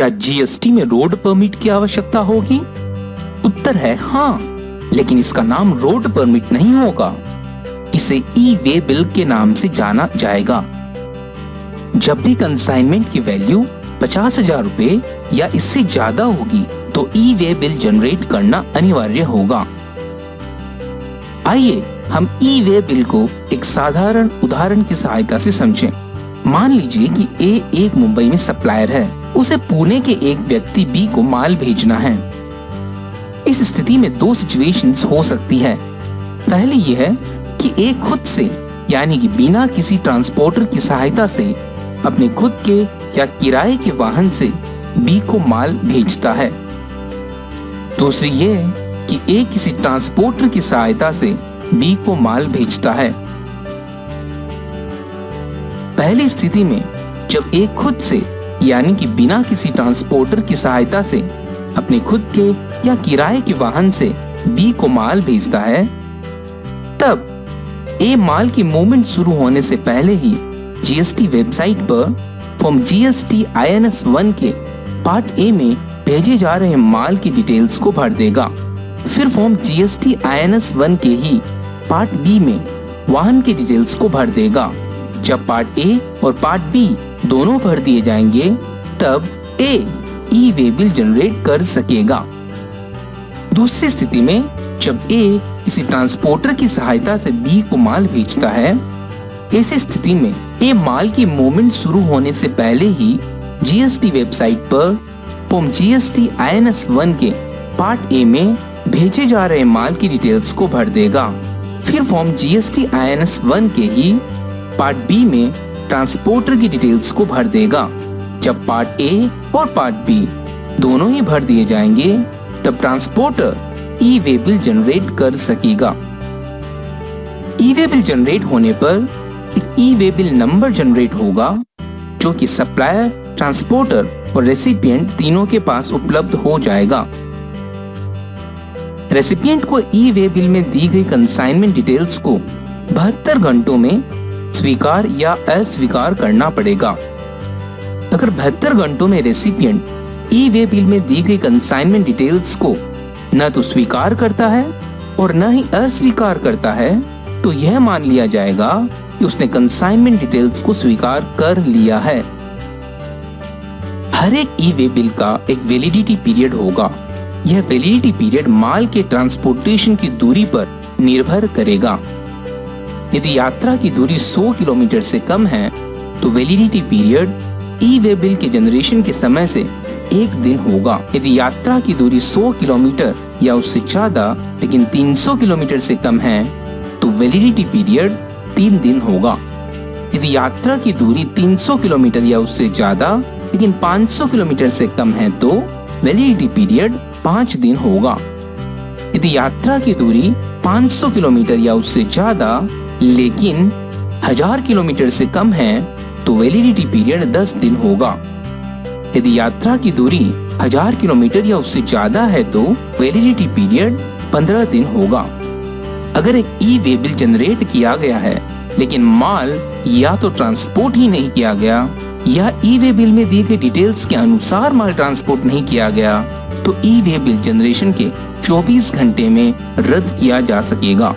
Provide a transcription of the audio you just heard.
क्या जीएसटी में road permit की आवश्यकता होगी? उत्तर है हाँ, लेकिन इसका नाम रोड परमिट नहीं होगा। इसे ई वे बिल के नाम से जाना जाएगा। जब भी कंसाइनमेंट की वैल्यू 50,000 रुपए या इससे ज्यादा होगी तो ई वे बिल जनरेट करना अनिवार्य होगा। आइए हम ई वे बिल को एक साधारण उदाहरण की सहायता से समझें। मान लीजिए कि ए एक मुंबई में सप्लायर है, उसे पुणे के एक व्यक्ति बी को माल भेजना है। इस स्थिति में दो सिचुएशंस हो सकती है। पहली ये है कि ए खुद से यानी कि बिना किसी ट्रांसपोर्टर की सहायता से अपने खुद के या किराए के वाहन से बी को माल भेजता है। दूसरी ये है कि ए किसी ट्रांसपोर्टर की सहायता से बी को माल भेजता है। पहली स्थिति में जब ए खुद से यानी कि बिना किसी ट्रांसपोर्टर की सहायता से अपने खुद के या किराए के वाहन से बी को माल भेजता है, तब ए माल की मूवमेंट शुरू होने से पहले ही जीएसटी वेबसाइट पर फॉर्म जीएसटी INS 1 के पार्ट ए में भेजे जा रहे माल की डिटेल्स को भर देगा। फिर फॉर्म जीएसटी INS 1 के ही पार्ट बी में वाहन की डिटेल्स को भर देगा। जब पार्ट ए और पार्ट बी दोनों भर दिए जाएंगे तब ए ई वे बिल जनरेट कर सकेगा। दूसरी स्थिति में जब ए किसी ट्रांसपोर्टर की सहायता से बी को माल भेजता है, ऐसी स्थिति में ए माल की मूवमेंट शुरू होने से पहले ही जीएसटी वेबसाइट पर फॉर्म जीएसटी INS 1 के पार्ट ए में भेजे जा रहे माल की डिटेल्स को भर देगा। फिर फॉर्म जीएसटी INS 1 के ही पार्ट बी में ट्रांसपोर्टर की डिटेल्स को भर देगा। जब पार्ट ए और पार्ट बी दोनों ही भर दिए जाएंगे तब ट्रांसपोर्टर ई वे बिल जनरेट कर सकेगा। ई वे बिल जनरेट होने पर एक ई वे बिल नंबर जनरेट होगा जो कि सप्लायर, ट्रांसपोर्टर और रेसिपिएंट तीनों के पास उपलब्ध हो जाएगा। रेसिपिएंट को ई वे बिल में दी गई कंसाइनमेंट डिटेल्स को 72 घंटों में स्वीकार या अस्वीकार करना पड़ेगा। अगर 72 घंटों में रेसिपिएंट ई वे बिल में दी गई कंसाइनमेंट डिटेल्स को न तो स्वीकार करता है और न ही अस्वीकार करता है तो यह मान लिया जाएगा कि उसने कंसाइनमेंट डिटेल्स को स्वीकार कर लिया है। हर एक ई वे बिल का एक वैलिडिटी पीरियड होगा। यह वैलिडिटी पीरियड माल के ट्रांसपोर्टेशन की दूरी पर निर्भर करेगा। यदि यात्रा की दूरी 100 किलोमीटर से कम है तो वैलिडिटी पीरियड ई वे बिल के जनरेशन के समय से 1 दिन होगा। यदि यात्रा की दूरी 100 किलोमीटर या उससे ज्यादा लेकिन 300 किलोमीटर से कम है तो वैलिडिटी पीरियड 3 दिन होगा। यदि यात्रा की दूरी 300 किलोमीटर या उससे ज्यादा लेकिन 500 किलोमीटर से कम है तो वैलिडिटी पीरियड 5 दिन होगा। यदि यात्रा की दूरी 500 किलोमीटर या उससे ज्यादा लेकिन 1000 किलोमीटर से कम है तो वैलिडिटी पीरियड 10 दिन होगा। यदि यात्रा की दूरी 1000 किलोमीटर या उससे ज्यादा है तो वैलिडिटी पीरियड 15 दिन होगा। अगर एक ई वे बिल जनरेट किया गया है लेकिन माल या तो ट्रांसपोर्ट ही नहीं किया गया या ई वे बिल में दी गई डिटेल्स के अनुसार माल ट्रांसपोर्ट नहीं किया गया तो ई वे बिल जनरेशन के 24 घंटे में रद्द किया जा सकेगा।